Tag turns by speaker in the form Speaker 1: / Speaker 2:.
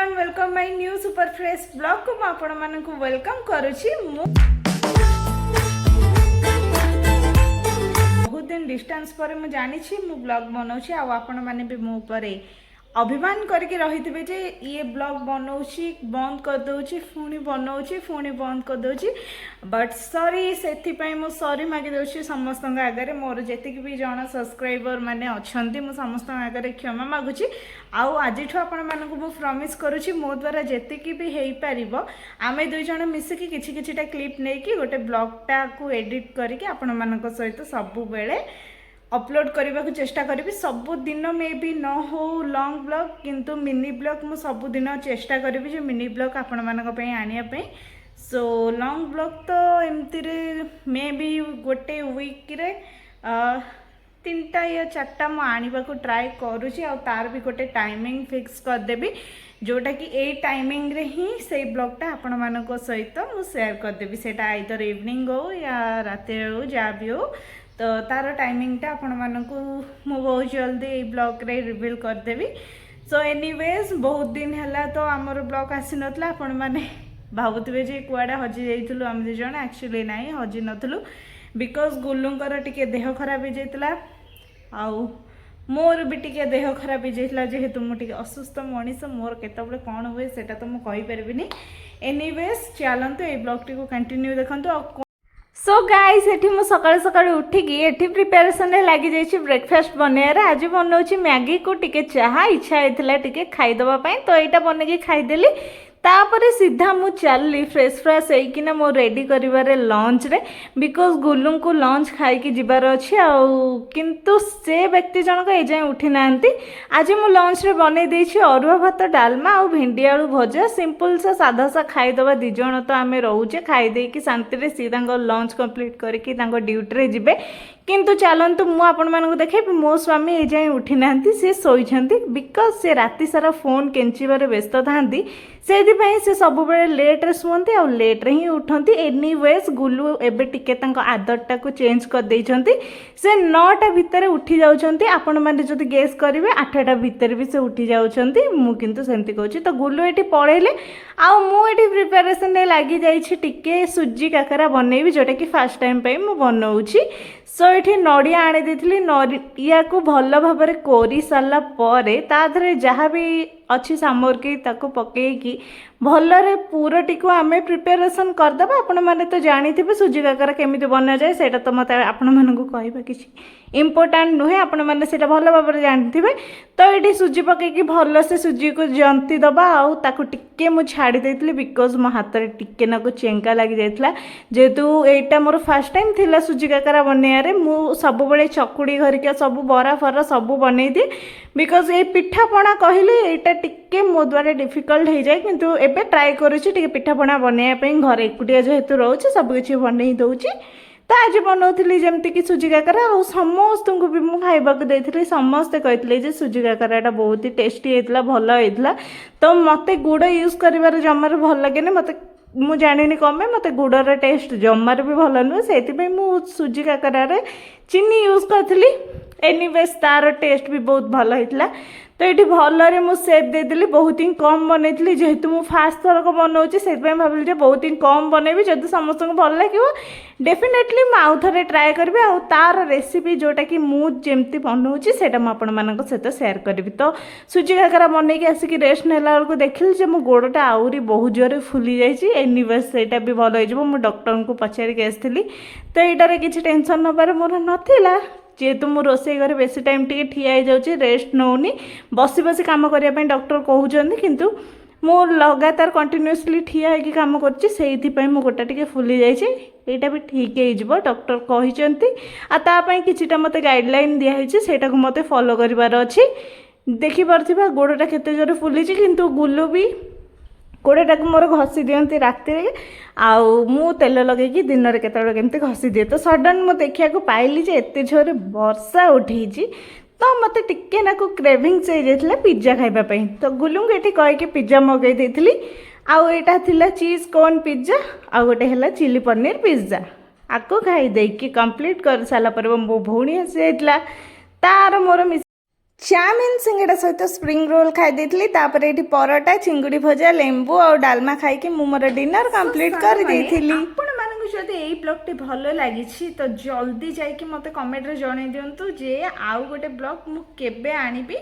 Speaker 1: Everyone welcome my new super fresh blog को आपण मानकु welcome करूची। बहुत दिन डिस्टेंस पर मु जानी छी मु ब्लॉग बनाउची आ आपण माने भी मो परे अभिमान करके रही जे ये ब्लॉग बनाऊँगी बंद कर दूची पुणी बनाऊँगी पुणी बंद कर दूची बट सॉरी से सॉरी मागी दूसरी समस्त आगे मोर जी भी जन सब्सक्राइबर माने अच्छा मुझे समस्त आगे क्षमा मागुची। आउ आज आपण मानक मु प्रॉमिस करुच्ची मो द्वारा जी भी हो पार आम दुई जन मिसिकी किछिटा क्लिप नहीं कि गोटे ब्लॉगटा को एडिट करके आपण मानक सहित सबु बेले अपलोड करने को चेष्टा करी। सबुदिन मे भी न हो लॉन्ग ब्लॉग किंतु मिनी ब्लॉग मु सबुदिन चेष्टा करी जो मिनी ब्लॉग आपण मानक आने सो लॉन्ग ब्लॉग तो एमती मे भी गोटे वीक रे 3टा या 4टा मु आनिबा को ट्राई करूची आ तार भी गोटे टाइमिंग फिक्स कर देबी जोटा कि ए टाइमिंग रे ही से ब्लॉगटा आपण मानक सहित मु शेयर कर देबी सेटा आइदर इवनिंग हो या राते हो जहाँ भी हो तो तार टाइमिंगटा आपण मानक मु बहुत जल्दी ब्लॉग रे रिवील करदेवी। सो एनीवेज बहुत दिन है तो आमर ब्लॉग आसी नथला आपण माने भावुथिबे जे कुआडा हजि जाइतलु आम दु जण एक्चुअली नाही हजि नथलु बिकॉज गुल्लुंकर टिके देह खराब हो जाइतला आउ मोर भी टिके देह खराब हो जाइतला जेहेतु मु टिके असुस्थ मनीष मोर केतबले कोन होय सेटा तो मु कहि परबिनी। एनीवेज चलंतु ए ब्लॉग टी को कंटिन्यू देखंतु। सो गाइस एठी मु सकाळ सकाळ उठिकी एठी प्रिपरेशन रे लागि जाइछि ब्रेकफास्ट बनेयार। आज बनौछि मैगी को टिके चाहा इच्छा हेतला टिके खाइ दबा पई तो एटा बनेकी खाइ देली तापरे सीधा मु चलली फ्रेश फ्रेश होइकिना मो रेडी करिवारे लंच रे बिकॉज गुल्लू को लंच खाई की जिबार अछि किंतु से व्यक्ति जनक ए जाय उठी नांती। आज मु लंच रे बनै देछि अरुआ भात डालमा और भिंडी आलू भजा सिंपल सा सादा सा खाई दबा दी जण तो आमे रहूचे खाई दे कि शांति रे सीधा लंच कंप्लीट करके तांको ड्यूटी रे जिबे किंतु चलतु मु आपण मानक देखे मो स्वामी ए जाए उठी नांती से सोइछंती बिकॉज से राति सारा फोन केंचिबारे व्यस्त थांती से सब बेले लेट रे सुवंती और लेट रे ही उठंती। एनीवेज गुल्लू एबे टिके तांको आदतटा को चेंज कर देइछंती से 9टा भितर उठी जाउछंती आपण माने जदी गेस करिवे 8टा भितर भी से उठी जाउछंती मु किंतु सेंती कहूची तो गुल्लू एटी पळेले आ मु एटी प्रिपरेशन रे लागि जाइछि टिके सुजी काकरा बनेबी जोटा कि फर्स्ट टाइम पे मु बनौछि। सो ये नड़िया आनी देती नड़िया को भल भाव कोरी सारा पर ताधरे जहाँ भी अच्छी सामग्री ताको पकईकी भलरे पूरटी को आम प्रिपेरेसन करदे। आपण मैंने तो जानी थे सुजी काकरा केमी बना जाए से तो मत आपण मानक कहवा कि इम्पोर्टाट नुहे आपण मैंने से भल भाव जानी थे तो ये सुजी पकईकी भल से सुजी को जंती दबा आउ ताको टिके मु छाड़ी देती बिकॉज मो हाथ में टिके नाको चेंका लगी जाइए जेहेतु एटा मोर फर्स्ट टाइम थिला सुजी काकरा बनैया मु सब बड़े चकुड़ी घरिका सब बरा फरा सब बनै दिए बिकॉज ये पिठापणा कहले एटा टिके मो द्वारा डिफिकल्ट हो जाए किंतु एबे ट्राई करुछि टिके पिठापणा बनैया घर एकुटिया जेहेतु रोचे सब किछि बनै दउछि तो आज बनाऊली जमती कि सुजी काकरा और समस्त को भी मुझे खाइबाक देती समस्ते कहते सुजी काकराटा बहुत ही टेस्टी होता भल होता तो मत गुड़ यूज कर जमार भल लगे मत मु जानी कमे मत गुड़र टेस्ट जमार भी भल नुहे से मु सुजी काकरारे चीनी यूज करी। एनीवेज तार टेस्ट भी बहुत भल होता तो ये भलरे मु सेप देदेली बहुत ही कम बनई जेहेतु मु फास्ट थरक बनाऊँगी से भाविली बहुत ही कम बनैबी जब समस्त को भल लगे डेफिनेटली मु आउ थे ट्राए करी आ तार रेसिपी जोटा कि मुझे बनाऊँगी से सहित सेयार करी। तो सुजी काकरा बनईकी आसिक रेस्ट नेला बेलू देखिली मो गोड़टा आहरी बहुत जोर फुली जाइए। एनीवेज सेटा भी भल हो डॉक्टर को पचारिक आसती तो यटार किसी टेंशन नबार मोर नाला जेहेतु मु रोसे घरे बेसी टाइम टी ठिया हो जाऊँगी रेस्ट नौनी बसी बसी कम करने डॉक्टर कहते किंतु मु लगातार कंटिन्यूअसली ठिया होगी कम कर गोटा टी फुली जाइए भी ठीक हो डॉक्टर कहते आपाई किटा मत गाइडलाइन दिखाई से मत फॉलो करार अच्छी देखिपा गोड़टा केते जोर फुली किंतु गुल्लू भी गोड़टा को मोर घसी दिखती राति आउ मु तेल लगे दिन में केतबेले केमती घसी दिए तो सडन मु देखा पाइली जे एते जोर वर्षा उठी तो मत टिके ना क्रेविंग से जाइए पिज्जा खाइबापी तो गुल्लू ये कहीकि पिज्जा मगई देती आउ एटा थिला चीज कॉर्न पिज्जा आउ गोटे है चिली पनीर पिज्जा आपको खाई देकी कंप्लीट कर सारा पर मो भौणी आसी जाइला तार मोर ଚାଉମିନ ସିଙ୍ଗଡ଼ା ସହିତ ସ୍ପ୍ରିଙ୍ଗ ରୋଲ୍ ଖାଇ ଦେଇଥିଲି ତାପରେ ଏଠି ପରଟା ଚିଙ୍ଗୁଡ଼ି ଭଜା ଲେମ୍ବୁ ଆଉ ଡାଲମା ଖାଇକି ମୁଁ ମୋର ଡିନର କମ୍ପ୍ଲିଟ୍ କରିଦେଇଥିଲି। ଆପଣମାନଙ୍କୁ ଯଦି ଏଇ ବ୍ଲଗ୍ଟି ଭଲ ଲାଗିଛି ତ ଜଲ୍ଦି ଯାଇକି ମୋତେ କମେଣ୍ଟରେ ଜଣେଇ ଦିଅନ୍ତୁ ଯେ ଆଉ ଗୋଟେ ବ୍ଲଗ୍ ମୁଁ କେବେ ଆଣିବି।